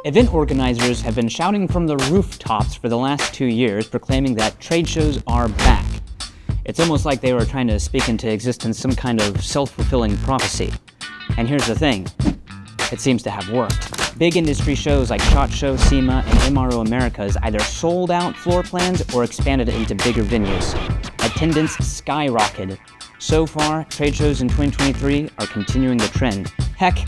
Event organizers have been shouting from the rooftops for the last 2 years, proclaiming that trade shows are back. It's almost like they were trying to speak into existence some kind of self-fulfilling prophecy. And here's the thing, it seems to have worked. Big industry shows like SHOT Show, SEMA, and MRO Americas either sold out floor plans or expanded into bigger venues. Attendance skyrocketed. So far, trade shows in 2023 are continuing the trend. Heck,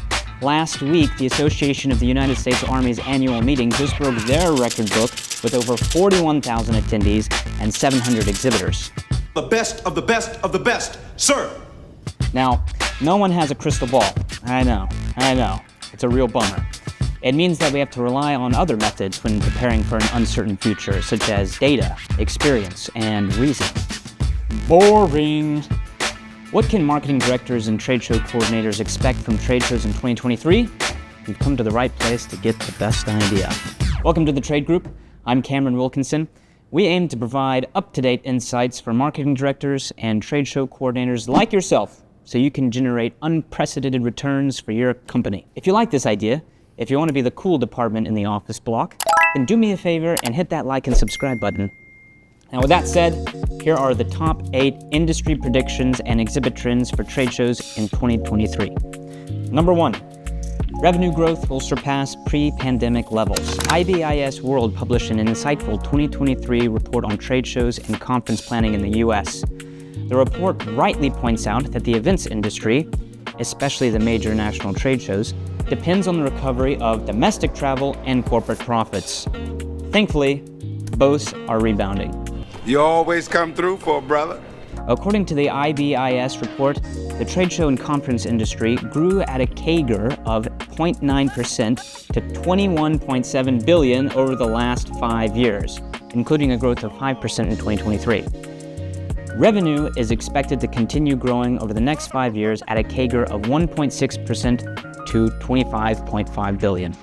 last week, the Association of the United States Army's annual meeting just broke their record book with over 41,000 attendees and 700 exhibitors. The best of the best of the best, sir! Now, no one has a crystal ball. I know. It's a real bummer. It means that we have to rely on other methods when preparing for an uncertain future, such as data, experience, and reason. Boring. What can marketing directors and trade show coordinators expect from trade shows in 2023? You've come to the right place to get the best idea. Welcome to the Trade Group. I'm Cameron Wilkinson. We aim to provide up-to-date insights for marketing directors and trade show coordinators like yourself, so you can generate unprecedented returns for your company. If you like this idea, if you want to be the cool department in the office block, then do me a favor and hit that like and subscribe button. Now with that said, here are the top 8 industry predictions and exhibit trends for trade shows in 2023. Number 1, revenue growth will surpass pre-pandemic levels. IBISWorld published an insightful 2023 report on trade shows and conference planning in the US. The report rightly points out that the events industry, especially the major national trade shows, depends on the recovery of domestic travel and corporate profits. Thankfully, both are rebounding. You always come through for a brother. According to the IBIS report, the trade show and conference industry grew at a CAGR of 0.9% to $21.7 billion over the last 5 years, including a growth of 5% in 2023. Revenue is expected to continue growing over the next 5 years at a CAGR of 1.6% to $25.5 billion.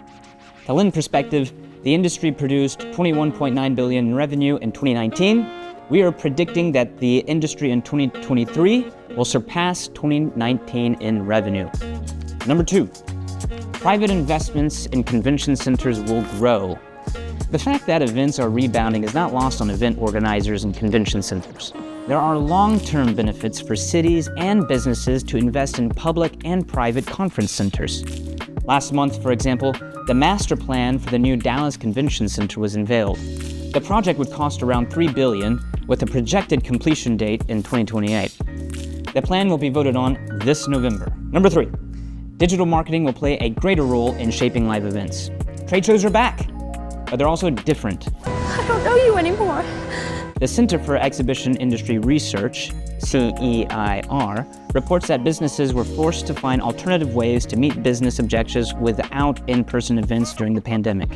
To lend perspective, the industry produced $21.9 billion in revenue in 2019. We are predicting that the industry in 2023 will surpass 2019 in revenue. Number 2, private investments in convention centers will grow. The fact that events are rebounding is not lost on event organizers and convention centers. There are long-term benefits for cities and businesses to invest in public and private conference centers. Last month, for example, the master plan for the new Dallas Convention Center was unveiled. The project would cost around $3 billion, with a projected completion date in 2028. The plan will be voted on this November. Number 3, digital marketing will play a greater role in shaping live events. Trade shows are back, but they're also different. I don't know you anymore. The Center for Exhibition Industry Research, CAGR, reports that businesses were forced to find alternative ways to meet business objectives without in-person events during the pandemic.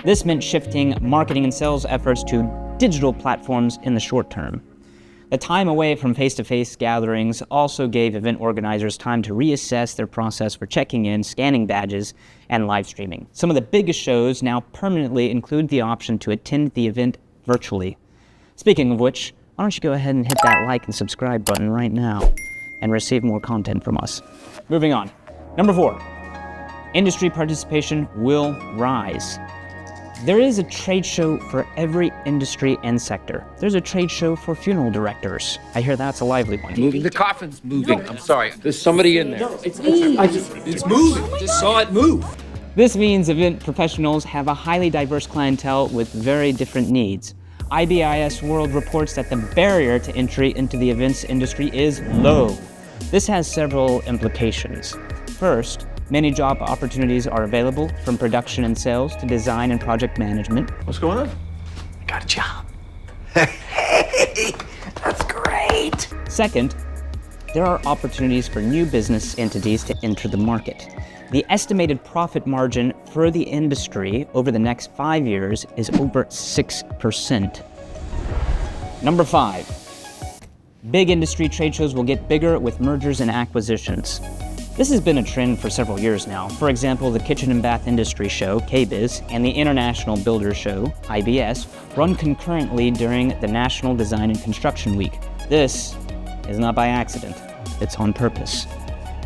This meant shifting marketing and sales efforts to digital platforms in the short term. The time away from face-to-face gatherings also gave event organizers time to reassess their process for checking in, scanning badges, and live streaming. Some of the biggest shows now permanently include the option to attend the event virtually. Speaking of which, why don't you go ahead and hit that like and subscribe button right now and receive more content from us. Moving on. Number 4, industry participation will rise. There is a trade show for every industry and sector. There's a trade show for funeral directors. I hear that's a lively one. Moving. The coffin's moving. I'm sorry. There's somebody in there. No, it's moving. Just saw it move. This means event professionals have a highly diverse clientele with very different needs. IBISWorld reports that the barrier to entry into the events industry is low. This has several implications. First, many job opportunities are available, from production and sales to design and project management. What's going on? I got a job. Hey, that's great. Second, there are opportunities for new business entities to enter the market. The estimated profit margin for the industry over the next 5 years is over 6%. Number 5, big industry trade shows will get bigger with mergers and acquisitions. This has been a trend for several years now. For example, the Kitchen and Bath Industry Show, KBIS, and the International Builder Show, IBS, run concurrently during the National Design and Construction Week. This is not by accident, it's on purpose.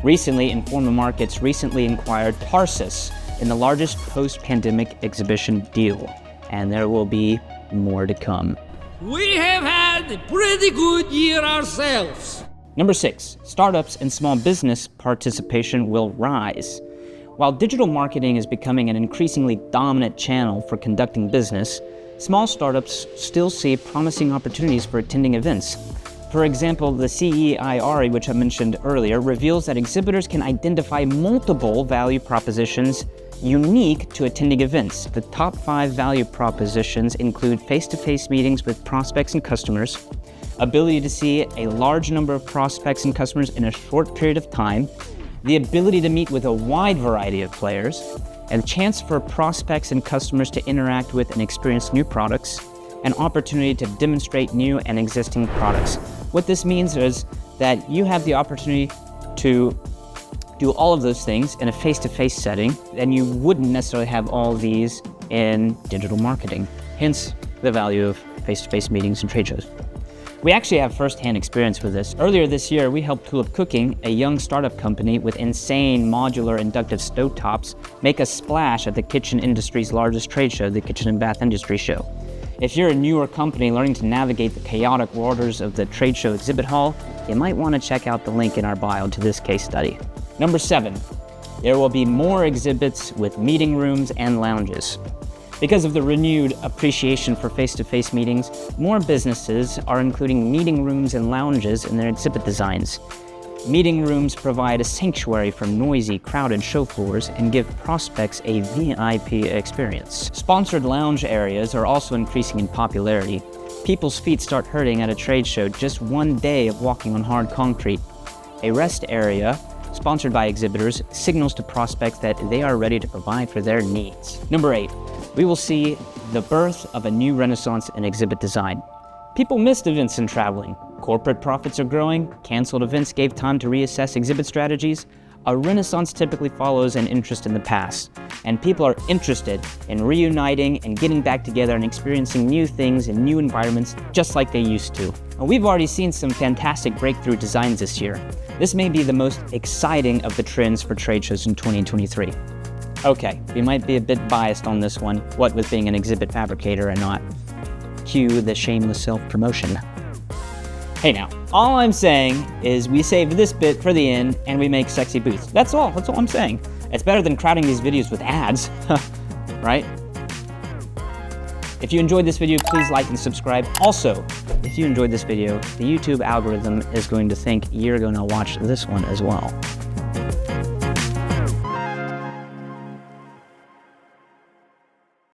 Recently, Informa Markets recently acquired Tarsus, in the largest post-pandemic exhibition deal, and there will be more to come. We have had a pretty good year ourselves. Number 6, startups and small business participation will rise. While digital marketing is becoming an increasingly dominant channel for conducting business, small startups still see promising opportunities for attending events. For example, the CAGR, which I mentioned earlier, reveals that exhibitors can identify multiple value propositions unique to attending events. The top 5 value propositions include face-to-face meetings with prospects and customers, ability to see a large number of prospects and customers in a short period of time, the ability to meet with a wide variety of players, and a chance for prospects and customers to interact with and experience new products, an opportunity to demonstrate new and existing products. What this means is that you have the opportunity to do all of those things in a face-to-face setting, and you wouldn't necessarily have all these in digital marketing. Hence, the value of face-to-face meetings and trade shows. We actually have first-hand experience with this. Earlier this year, we helped Tulip Cooking, a young startup company with insane modular inductive stovetops, make a splash at the kitchen industry's largest trade show, the Kitchen and Bath Industry Show. If you're a newer company learning to navigate the chaotic waters of the trade show exhibit hall, you might want to check out the link in our bio to this case study. Number 7, there will be more exhibits with meeting rooms and lounges. Because of the renewed appreciation for face-to-face meetings, more businesses are including meeting rooms and lounges in their exhibit designs. Meeting rooms provide a sanctuary from noisy, crowded show floors and give prospects a VIP experience. Sponsored lounge areas are also increasing in popularity. People's feet start hurting at a trade show just one day of walking on hard concrete. A rest area, sponsored by exhibitors, signals to prospects that they are ready to provide for their needs. Number 8. We will see the birth of a new renaissance in exhibit design. People missed events and traveling. Corporate profits are growing. Canceled events gave time to reassess exhibit strategies. A renaissance typically follows an interest in the past, and people are interested in reuniting and getting back together and experiencing new things in new environments just like they used to. And we've already seen some fantastic breakthrough designs this year. This may be the most exciting of the trends for trade shows in 2023. Okay, we might be a bit biased on this one, what with being an exhibit fabricator and not. Cue the shameless self-promotion. Hey now, all I'm saying is we save this bit for the end and we make sexy booths. That's all I'm saying. It's better than crowding these videos with ads, right? If you enjoyed this video, please like and subscribe. Also, if you enjoyed this video, the YouTube algorithm is going to think you're gonna watch this one as well.